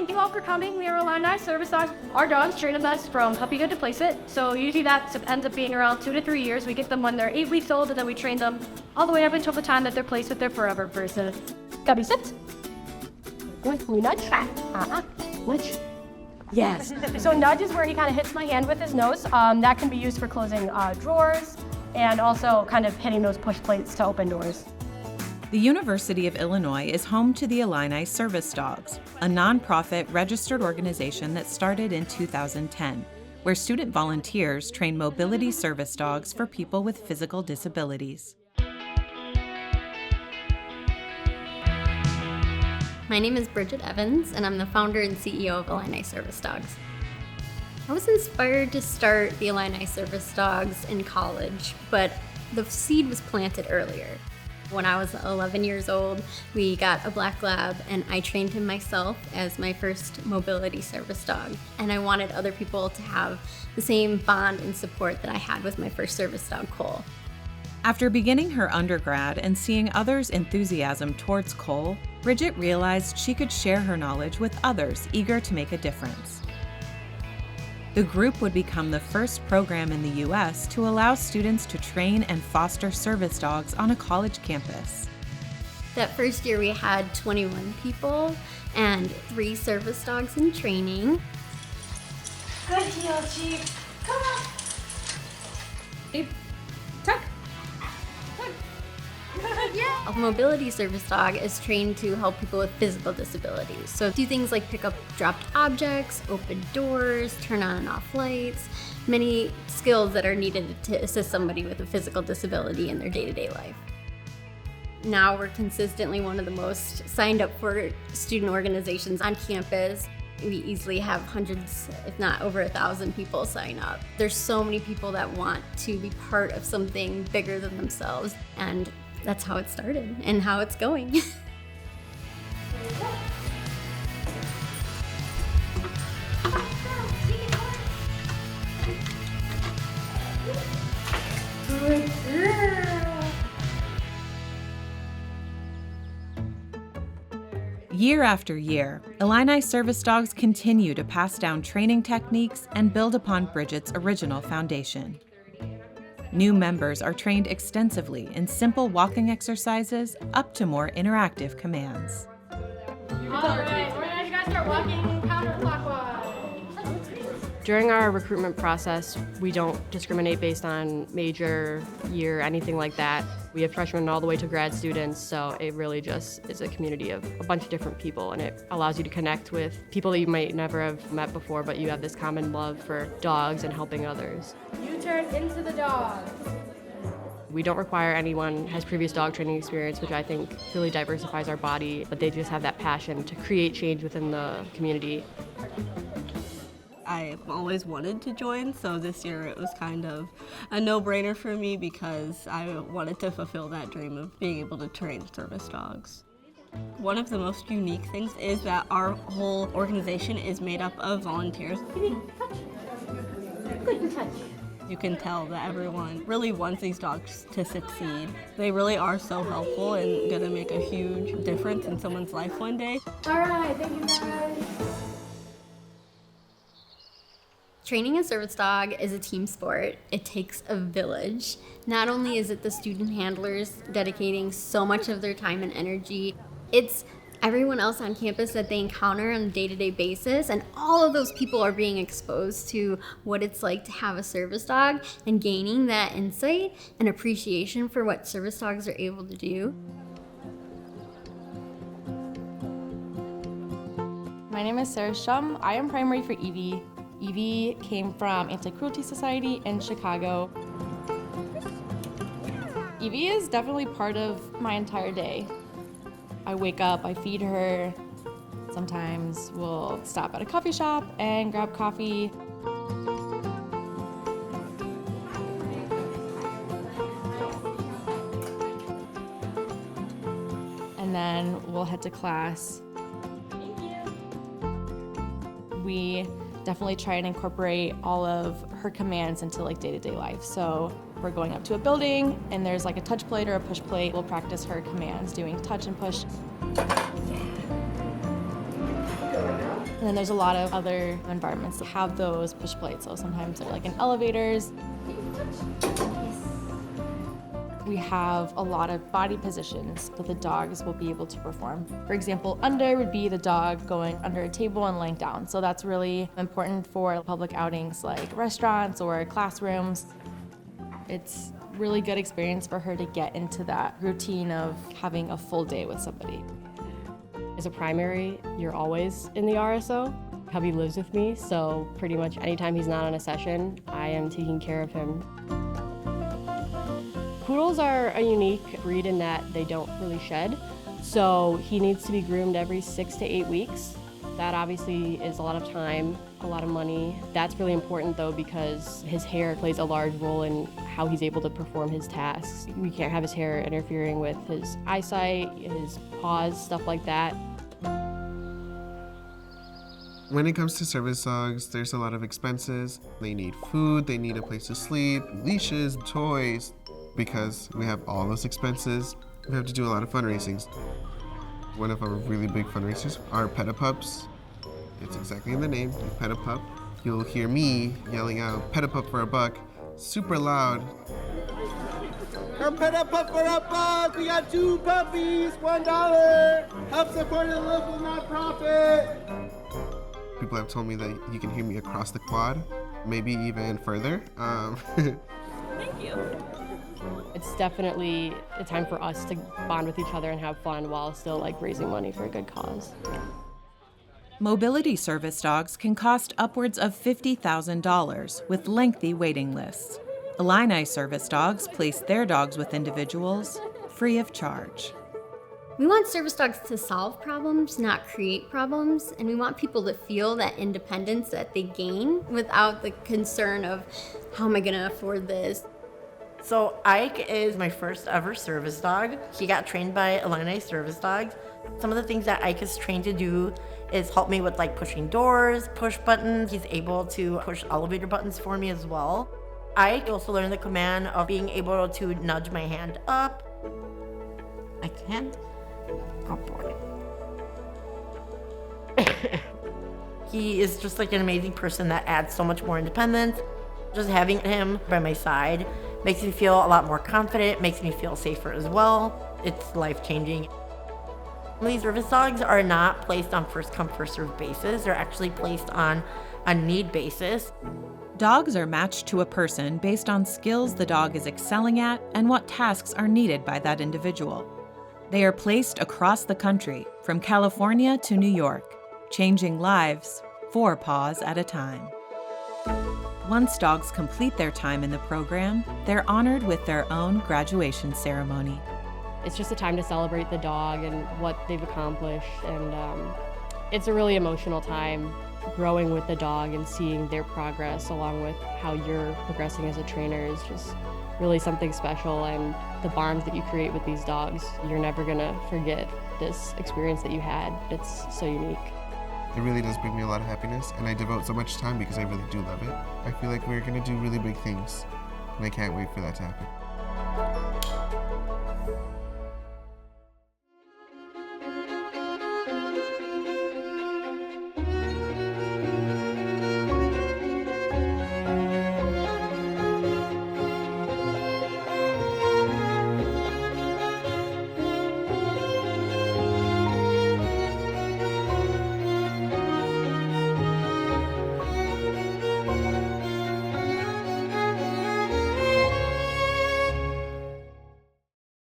thank you all for coming. We are Illini Service Dogs. Our dogs train with us from puppy good to place it. So usually that ends up being around 2 to 3 years. We get them when they're 8 weeks old, and then we train them all the way up until the time that they're placed with their forever person. Gabby, sit. Good. We nudge. Nudge. Yes. So nudge is where he kind of hits my hand with his nose. That can be used for closing drawers and also kind of hitting those push plates to open doors. The University of Illinois is home to the Illini Service Dogs, a nonprofit registered organization that started in 2010, where student volunteers train mobility service dogs for people with physical disabilities. My name is Bridget Evans, and I'm the founder and CEO of Illini Service Dogs. I was inspired to start the Illini Service Dogs in college, but the seed was planted earlier. When I was 11 years old, we got a black lab, and I trained him myself as my first mobility service dog. And I wanted other people to have the same bond and support that I had with my first service dog, Cole. After beginning her undergrad and seeing others' enthusiasm towards Cole, Bridget realized she could share her knowledge with others eager to make a difference. The group would become the first program in the U.S. to allow students to train and foster service dogs on a college campus. That first year we had 21 people and 3 service dogs in training. Good deal, Chief. Come on. Hey, tuck. Yeah. A mobility service dog is trained to help people with physical disabilities. So do things like pick up dropped objects, open doors, turn on and off lights, many skills that are needed to assist somebody with a physical disability in their day-to-day life. Now we're consistently one of the most signed up for student organizations on campus. We easily have hundreds, if not over 1,000 people sign up. There's so many people that want to be part of something bigger than themselves, and that's how it started and how it's going. Good girl. Year after year, Illini Service Dogs continue to pass down training techniques and build upon Bridget's original foundation. New members are trained extensively in simple walking exercises up to more interactive commands. All right, we're gonna guys start walking counterclockwise. During our recruitment process, we don't discriminate based on major, year, anything like that. We have freshmen all the way to grad students, so it really just is a community of a bunch of different people, and it allows you to connect with people that you might never have met before, but you have this common love for dogs and helping others. You turn into the dog. We don't require anyone has previous dog training experience, which I think really diversifies our body, but they just have that passion to create change within the community. I've always wanted to join, so this year it was kind of a no-brainer for me because I wanted to fulfill that dream of being able to train service dogs. One of the most unique things is that our whole organization is made up of volunteers. You can tell that everyone really wants these dogs to succeed. They really are so helpful and gonna make a huge difference in someone's life one day. All right, thank you guys. Training a service dog is a team sport. It takes a village. Not only is it the student handlers dedicating so much of their time and energy, it's everyone else on campus that they encounter on a day-to-day basis, and all of those people are being exposed to what it's like to have a service dog and gaining that insight and appreciation for what service dogs are able to do. My name is Sarah Shum. I am primary for Evie. Evie came from Anti-Cruelty Society in Chicago. Evie is definitely part of my entire day. I wake up, I feed her. Sometimes we'll stop at a coffee shop and grab coffee. And then we'll head to class. We definitely try and incorporate all of her commands into like day-to-day life. So we're going up to a building and there's like a touch plate or a push plate. We'll practice her commands doing touch and push. And then there's a lot of other environments that have those push plates. So sometimes they're like in elevators. We have a lot of body positions that the dogs will be able to perform. For example, under would be the dog going under a table and laying down. So that's really important for public outings like restaurants or classrooms. It's really good experience for her to get into that routine of having a full day with somebody. As a primary, you're always in the RSO. Hubby lives with me, so pretty much anytime he's not on a session, I am taking care of him. Poodles are a unique breed in that they don't really shed, so he needs to be groomed every 6 to 8 weeks. That obviously is a lot of time, a lot of money. That's really important though because his hair plays a large role in how he's able to perform his tasks. We can't have his hair interfering with his eyesight, his paws, stuff like that. When it comes to service dogs, there's a lot of expenses. They need food, they need a place to sleep, leashes, toys. Because we have all those expenses, we have to do a lot of fundraisings. One of our really big fundraisers are Pet-A-Pups. It's exactly in the name, Pet-A-Pup. You'll hear me yelling out, Pet-A-Pup for a buck, super loud. Come Pet-A-Pup for a buck! We got 2 puppies, $1! Help support the local nonprofit! People have told me that you can hear me across the quad, maybe even further. Thank you. It's definitely a time for us to bond with each other and have fun while still like raising money for a good cause. Mobility service dogs can cost upwards of $50,000 with lengthy waiting lists. Illini service dogs place their dogs with individuals free of charge. We want service dogs to solve problems, not create problems, and we want people to feel that independence that they gain without the concern of, how am I gonna afford this? So Ike is my first ever service dog. He got trained by Illini service dogs. Some of the things that Ike is trained to do is help me with like pushing doors, push buttons. He's able to push elevator buttons for me as well. Ike also learned the command of being able to nudge my hand up. I can't. Oh boy. He is just like an amazing person that adds so much more independence. Just having him by my side makes me feel a lot more confident, makes me feel safer as well. It's life-changing. These service dogs are not placed on first come, first served basis. They're actually placed on a need basis. Dogs are matched to a person based on skills the dog is excelling at and what tasks are needed by that individual. They are placed across the country, from California to New York, changing lives 4 paws at a time. Once dogs complete their time in the program, they're honored with their own graduation ceremony. It's just a time to celebrate the dog and what they've accomplished, and it's a really emotional time growing with the dog and seeing their progress along with how you're progressing as a trainer is just really something special, and the bonds that you create with these dogs, you're never gonna forget this experience that you had. It's so unique. It really does bring me a lot of happiness, and I devote so much time because I really do love it. I feel like we're gonna do really big things, and I can't wait for that to happen.